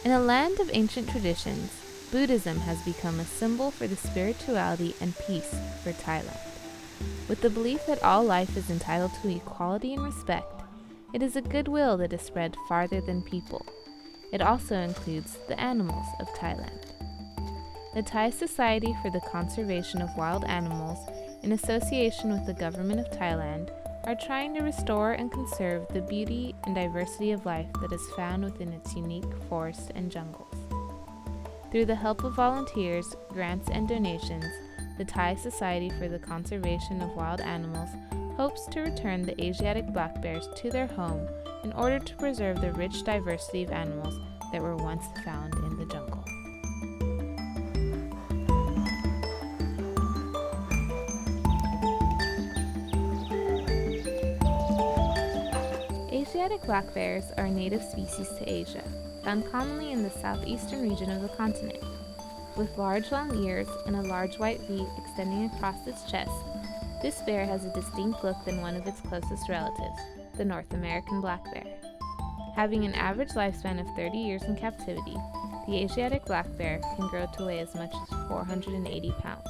In a land of ancient traditions, Buddhism has become a symbol for the spirituality and peace for Thailand. With the belief that all life is entitled to equality and respect, it is a goodwill that is spread farther than people. It also includes the animals of Thailand. The Thai Society for the Conservation of Wild Animals, in association with the government of Thailand, are trying to restore and conserve the beauty and diversity of life that is found within its unique forests and jungles. Through the help of volunteers, grants, and donations, the Thai Society for the Conservation of Wild Animals hopes to return the Asiatic black bears to their home in order to preserve the rich diversity of animals that were once found in the jungle. Asiatic black bears are a native species to Asia, found commonly in the southeastern region of the continent. With large long ears and a large white V extending across its chest, this bear has a distinct look than one of its closest relatives, the North American black bear. Having an average lifespan of 30 years in captivity, the Asiatic black bear can grow to weigh as much as 480 pounds.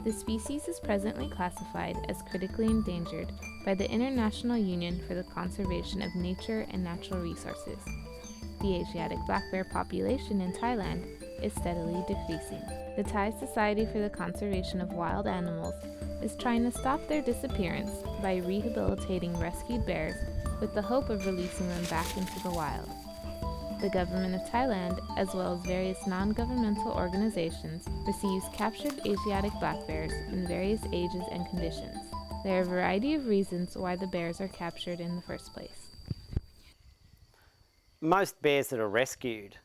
The species is presently classified as critically endangered by the International Union for the Conservation of Nature and Natural Resources. The Asiatic black bear population in Thailand is steadily decreasing. The Thai Society for the Conservation of Wild Animals is trying to stop their disappearance by rehabilitating rescued bears with the hope of releasing them back into the wild. The government of Thailand, as well as various non-governmental organizations, receives captured Asiatic black bears in various ages and conditions. There are a variety of reasons why the bears are captured in the first place. Most bears that are rescued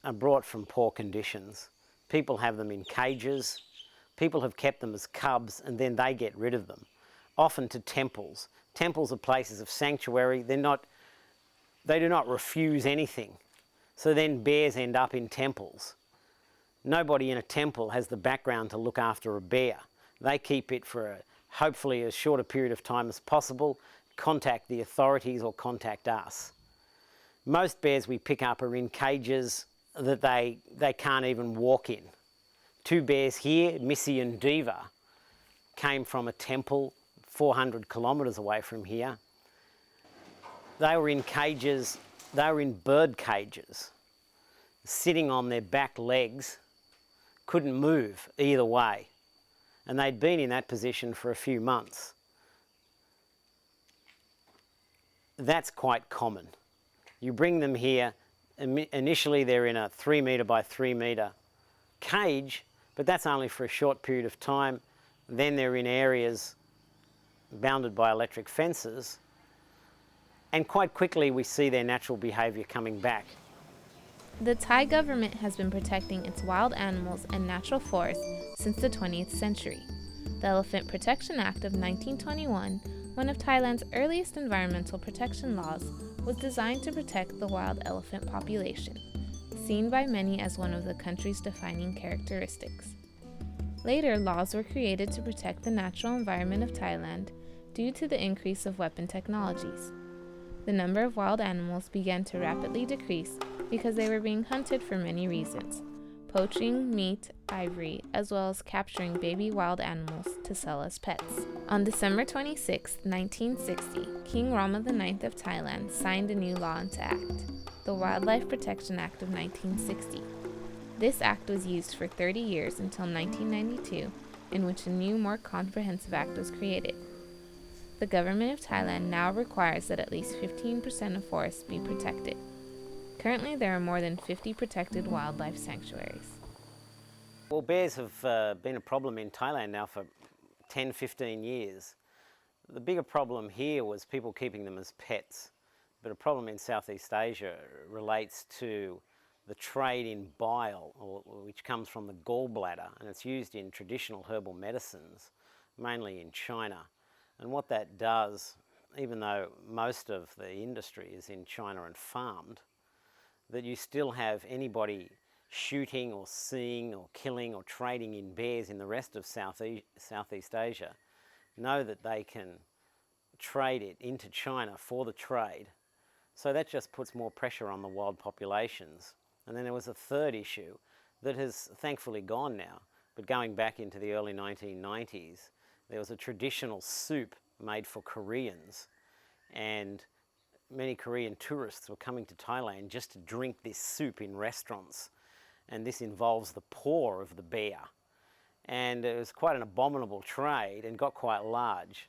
are brought from poor conditions. People have them in cages. People have kept them as cubs and then they get rid of them, often to temples. Temples are places of sanctuary. They do not refuse anything. So then bears end up in temples. Nobody in a temple has the background to look after a bear. They keep it for hopefully as short a period of time as possible, contact the authorities or contact us. Most bears we pick up are in cages that they can't even walk in. 2 bears here, Missy and Diva, came from a temple 400 kilometres away from here. They were in cages, they were in bird cages, sitting on their back legs, couldn't move either way. And they'd been in that position for a few months. That's quite common. You bring them here, initially they're in a 3 metre by 3 metre cage, but that's only for a short period of time. Then they're in areas bounded by electric fences, and quite quickly we see their natural behaviour coming back. The Thai government has been protecting its wild animals and natural forests since the 20th century. The Elephant Protection Act of 1921, one of Thailand's earliest environmental protection laws, was designed to protect the wild elephant population, seen by many as one of the country's defining characteristics. Later, laws were created to protect the natural environment of Thailand due to the increase of weapon technologies. The number of wild animals began to rapidly decrease because they were being hunted for many reasons: poaching, meat, ivory, as well as capturing baby wild animals to sell as pets. On December 26, 1960, King Rama IX of Thailand signed a new law into act, the Wildlife Protection Act of 1960. This act was used for 30 years until 1992, in which a new, more comprehensive act was created. The government of Thailand now requires that at least 15% of forests be protected. Currently, there are more than 50 protected wildlife sanctuaries. Well, bears have been a problem in Thailand now for 10, 15 years. The bigger problem here was people keeping them as pets, but a problem in Southeast Asia relates to the trade in bile, which comes from the gallbladder, and it's used in traditional herbal medicines, mainly in China. And what that does, even though most of the industry is in China and farmed, that you still have anybody shooting or seeing or killing or trading in bears in the rest of Southeast Asia know that they can trade it into China for the trade So that just puts more pressure on the wild populations. And then there was a third issue that has thankfully gone now, but going back into the early 1990s, there was a traditional soup made for Koreans, and many Korean tourists were coming to Thailand just to drink this soup in restaurants. And this involves the paw of the bear. And it was quite an abominable trade and got quite large.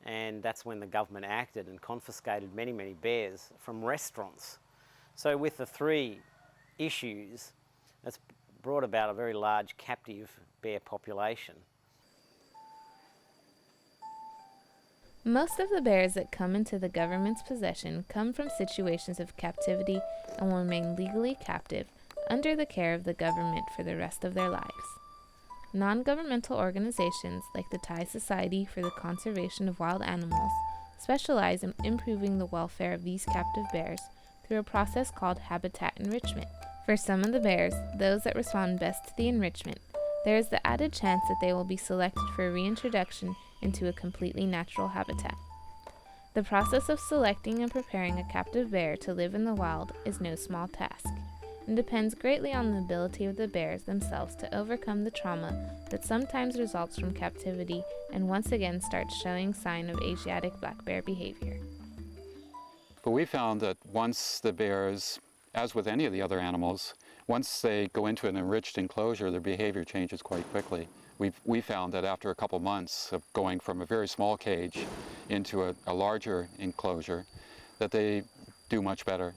And that's when the government acted and confiscated many, many bears from restaurants. So with the three issues, that's brought about a very large captive bear population. Most of the bears that come into the government's possession come from situations of captivity and will remain legally captive under the care of the government for the rest of their lives. Non-governmental organizations like the Thai Society for the Conservation of Wild Animals specialize in improving the welfare of these captive bears through a process called habitat enrichment. For some of the bears, those that respond best to the enrichment, there is the added chance that they will be selected for reintroduction into a completely natural habitat. The process of selecting and preparing a captive bear to live in the wild is no small task, and depends greatly on the ability of the bears themselves to overcome the trauma that sometimes results from captivity and once again starts showing sign of Asiatic black bear behavior. But we found that once the bears, as with any of the other animals, once they go into an enriched enclosure, their behavior changes quite quickly. We found that after a couple months of going from a very small cage into a larger enclosure, that they do much better.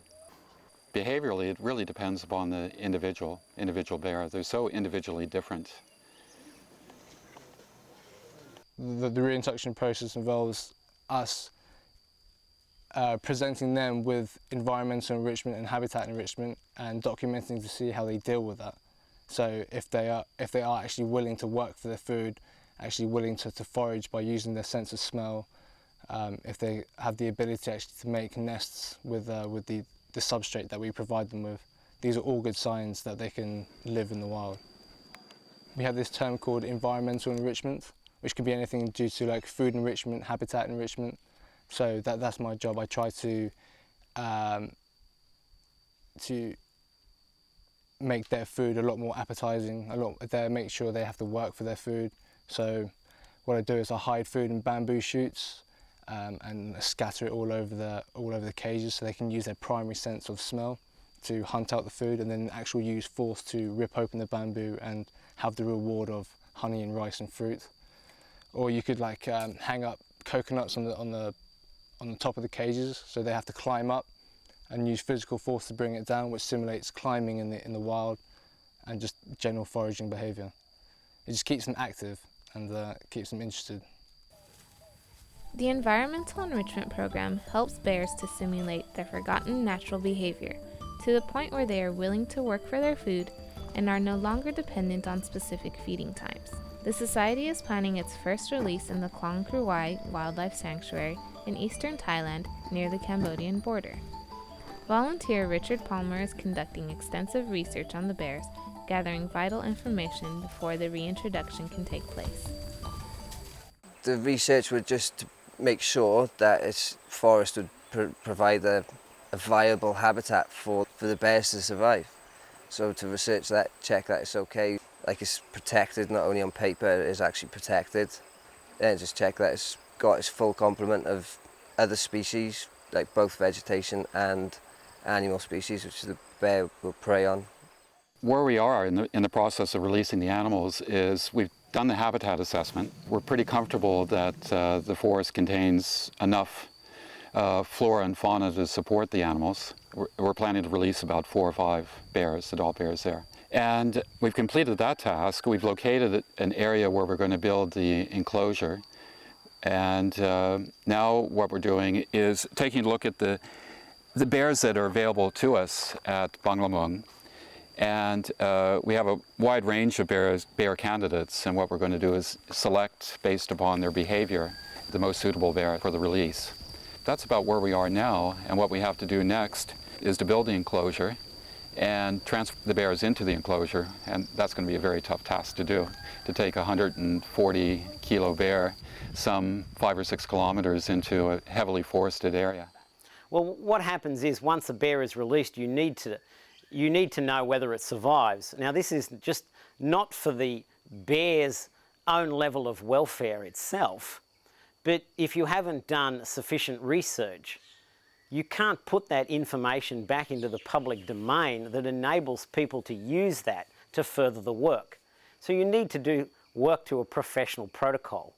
Behaviorally, it really depends upon the individual bear. They're so individually different. The reintroduction process involves us presenting them with environmental enrichment and habitat enrichment and documenting to see how they deal with that. So if they are actually willing to work for their food, actually willing to forage by using their sense of smell, if they have the ability actually to make nests with the substrate that we provide them with, these are all good signs that they can live in the wild. We have this term called environmental enrichment, which can be anything due to like food enrichment, habitat enrichment. So that's my job. I try to make their food a lot more appetizing, make sure they have to work for their food. So what I do is I hide food in bamboo shoots and scatter it all over the cages so they can use their primary sense of smell to hunt out the food, and then actually use force to rip open the bamboo and have the reward of honey and rice and fruit. Or you could like hang up coconuts on the top of the cages, so they have to climb up and use physical force to bring it down, which simulates climbing in the wild and just general foraging behaviour. It just keeps them active and keeps them interested. The environmental enrichment program helps bears to simulate their forgotten natural behavior to the point where they are willing to work for their food and are no longer dependent on specific feeding times. The Society is planning its first release in the Klong Kruwai Wildlife Sanctuary in eastern Thailand near the Cambodian border. Volunteer Richard Palmer is conducting extensive research on the bears, gathering vital information before the reintroduction can take place. The research would just make sure that its forest would provide a viable habitat for the bears to survive. So to research that, check that it's okay, like it's protected, not only on paper, it is actually protected. Then just check that it's got its full complement of other species, like both vegetation and animal species, which the bear will prey on. Where we are in the process of releasing the animals is we've done the habitat assessment. We're pretty comfortable that the forest contains enough flora and fauna to support the animals. We're planning to release about 4 or 5 bears, adult bears there. And we've completed that task. We've located an area where we're going to build the enclosure. And now what we're doing is taking a look at the bears that are available to us at Banglamung. And we have a wide range of bear candidates, and what we're going to do is select, based upon their behavior, the most suitable bear for the release. That's about where we are now, and what we have to do next is to build the enclosure and transfer the bears into the enclosure, and that's going to be a very tough task to do, to take a 140-kilo bear some 5 or 6 kilometers into a heavily forested area. Well, what happens is once a bear is released, you need to know whether it survives. Now, this is just not for the bear's own level of welfare itself, but if you haven't done sufficient research, you can't put that information back into the public domain that enables people to use that to further the work. So you need to do work to a professional protocol.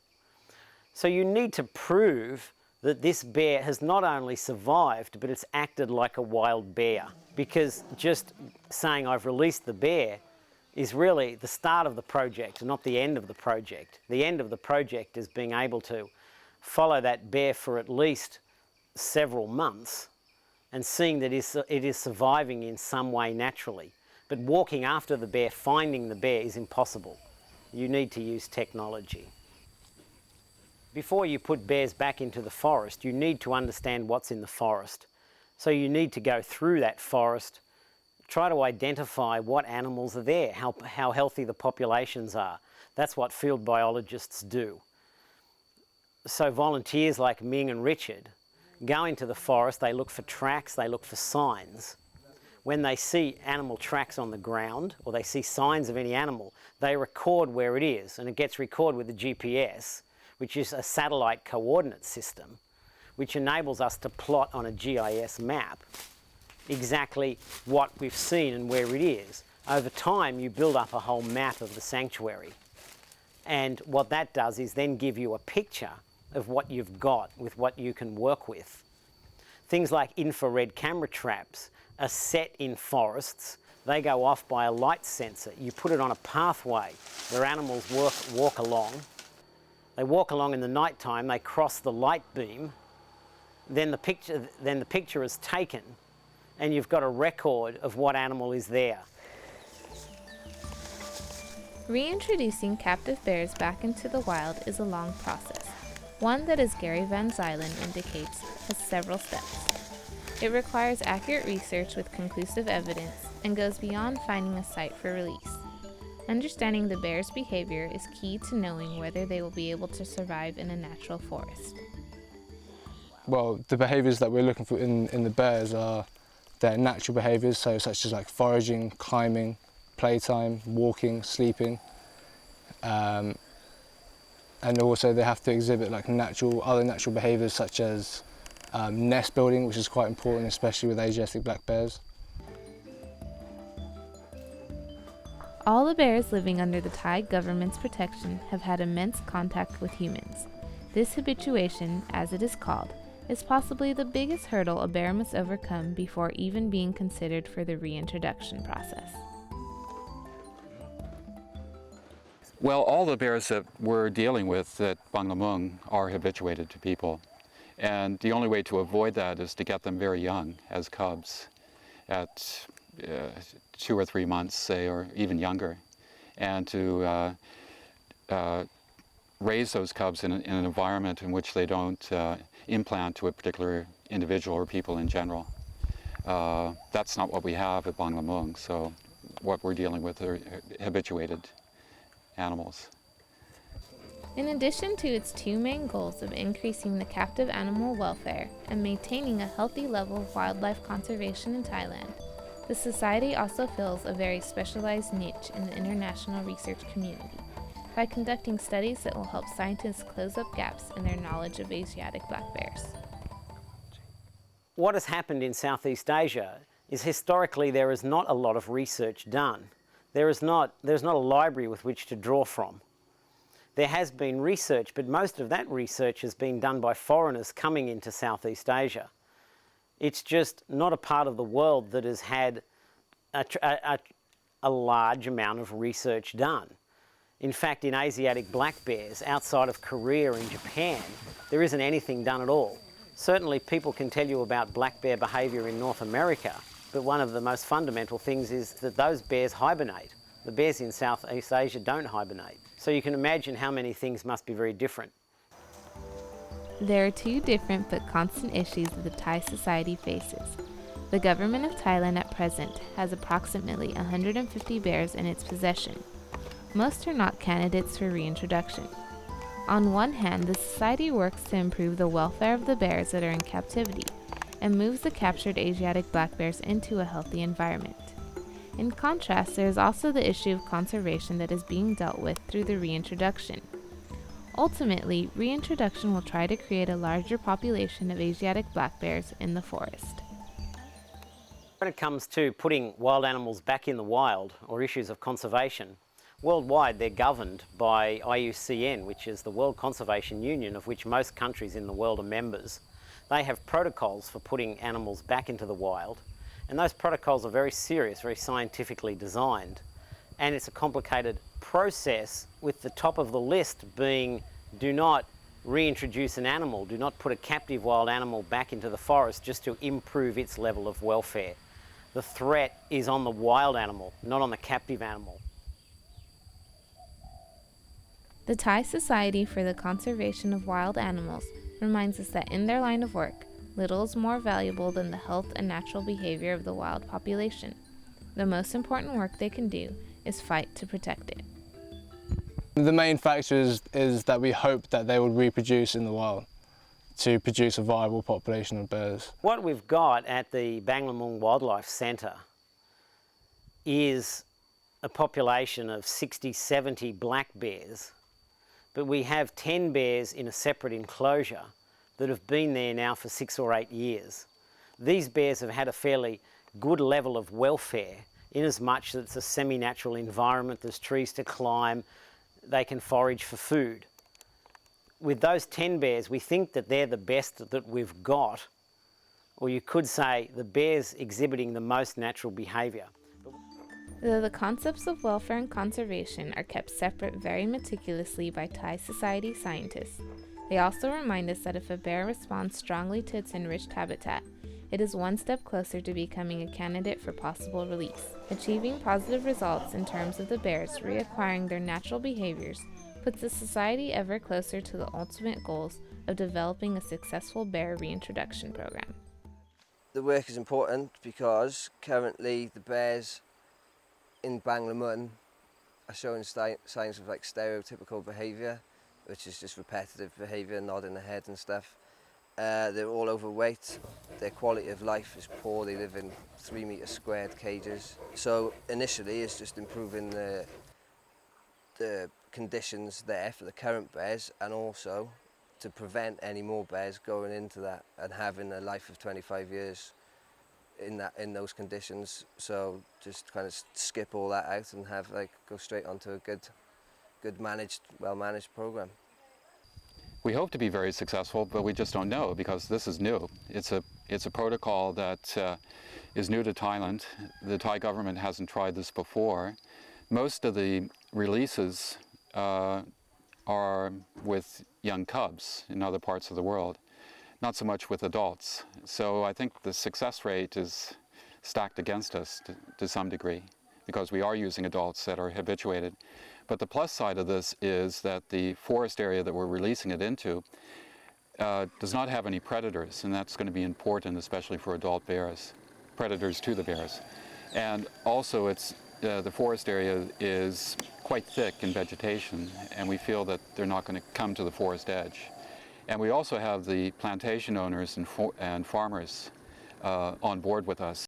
So you need to prove that this bear has not only survived, but it's acted like a wild bear. Because just saying I've released the bear is really the start of the project, not the end of the project. The end of the project is being able to follow that bear for at least several months and seeing that it is surviving in some way naturally. But walking after the bear, finding the bear is impossible. You need to use technology. Before you put bears back into the forest, you need to understand what's in the forest. So you need to go through that forest, try to identify what animals are there, how healthy the populations are. That's what field biologists do. So volunteers like Ming and Richard go into the forest, they look for tracks, they look for signs. When they see animal tracks on the ground or they see signs of any animal, they record where it is, and it gets recorded with the GPS, which is a satellite coordinate system, which enables us to plot on a GIS map exactly what we've seen and where it is. Over time, you build up a whole map of the sanctuary. And what that does is then give you a picture of what you've got with what you can work with. Things like infrared camera traps are set in forests. They go off by a light sensor. You put it on a pathway where animals walk along. They walk along in the night time, they cross the light beam, then the picture is taken and you've got a record of what animal is there. Reintroducing captive bears back into the wild is a long process, one that, as Gary Van Zylen indicates, has several steps. It requires accurate research with conclusive evidence and goes beyond finding a site for release. Understanding the bear's behavior is key to knowing whether they will be able to survive in a natural forest. Well, the behaviours that we're looking for in the bears are their natural behaviours, so such as like foraging, climbing, playtime, walking, sleeping. And also they have to exhibit like other natural behaviours such as nest building, which is quite important, especially with Asiatic black bears. All the bears living under the Thai government's protection have had immense contact with humans. This habituation, as it is called, is possibly the biggest hurdle a bear must overcome before even being considered for the reintroduction process. Well, all the bears that we're dealing with at Banglamung are habituated to people. And the only way to avoid that is to get them very young as cubs at 2 or 3 months, say, or even younger, and to raise those cubs in an environment in which they don't implant to a particular individual or people in general. That's not what we have at Banglamung, so what we're dealing with are habituated animals. In addition to its two main goals of increasing the captive animal welfare and maintaining a healthy level of wildlife conservation in Thailand, the Society also fills a very specialized niche in the international research community by conducting studies that will help scientists close up gaps in their knowledge of Asiatic black bears. What has happened in Southeast Asia is historically there is not a lot of research done. There's not a library with which to draw from. There has been research, but most of that research has been done by foreigners coming into Southeast Asia. It's just not a part of the world that has had a large amount of research done. In fact, in Asiatic black bears, outside of Korea and Japan, there isn't anything done at all. Certainly people can tell you about black bear behaviour in North America, but one of the most fundamental things is that those bears hibernate. The bears in Southeast Asia don't hibernate. So you can imagine how many things must be very different. There are two different but constant issues that the Thai society faces. The government of Thailand at present has approximately 150 bears in its possession. Most are not candidates for reintroduction. On one hand, the society works to improve the welfare of the bears that are in captivity, and moves the captured Asiatic black bears into a healthy environment. In contrast, there is also the issue of conservation that is being dealt with through the reintroduction. Ultimately, reintroduction will try to create a larger population of Asiatic black bears in the forest. When it comes to putting wild animals back in the wild, or issues of conservation, worldwide they're governed by IUCN, which is the World Conservation Union, of which most countries in the world are members. They have protocols for putting animals back into the wild, and those protocols are very serious, very scientifically designed. And it's a complicated process, with the top of the list being do not reintroduce an animal, do not put a captive wild animal back into the forest just to improve its level of welfare. The threat is on the wild animal, not on the captive animal. The Thai Society for the Conservation of Wild Animals reminds us that in their line of work, little is more valuable than the health and natural behavior of the wild population. The most important work they can do is fight to protect it. The main factor is that we hope that they will reproduce in the wild to produce a viable population of bears. What we've got at the Banglamung Wildlife Centre is a population of 60, 70 black bears, but we have 10 bears in a separate enclosure that have been there now for 6 or 8 years. These bears have had a fairly good level of welfare, in as much that it's a semi-natural environment, there's trees to climb, they can forage for food. With those 10 bears, we think that they're the best that we've got, or you could say the bears exhibiting the most natural behaviour. Though the concepts of welfare and conservation are kept separate very meticulously by Thai Society scientists, they also remind us that if a bear responds strongly to its enriched habitat, it is one step closer to becoming a candidate for possible release. Achieving positive results in terms of the bears reacquiring their natural behaviors puts the society ever closer to the ultimate goals of developing a successful bear reintroduction program. The work is important because currently the bears in Banglamung are showing signs of like stereotypical behaviour, which is just repetitive behaviour, nodding the head and stuff. They're all overweight, their quality of life is poor, they live in 3 metre squared cages. So initially it's just improving the conditions there for the current bears, and also to prevent any more bears going into that and having a life of 25 years in those conditions. So just kind of skip all that out and have go straight onto a good managed, well managed program. We hope to be very successful, but we just don't know because this is new. It's a protocol that is new to Thailand. The Thai government hasn't tried this before. Most of the releases are with young cubs in other parts of the world, not so much with adults. So I think the success rate is stacked against us to some degree, because we are using adults that are habituated. But the plus side of this is that the forest area that we're releasing it into does not have any predators, and that's going to be important, especially for adult bears, predators to the bears. And also the forest area is quite thick in vegetation, and we feel that they're not going to come to the forest edge. And we also have the plantation owners and farmers on board with us.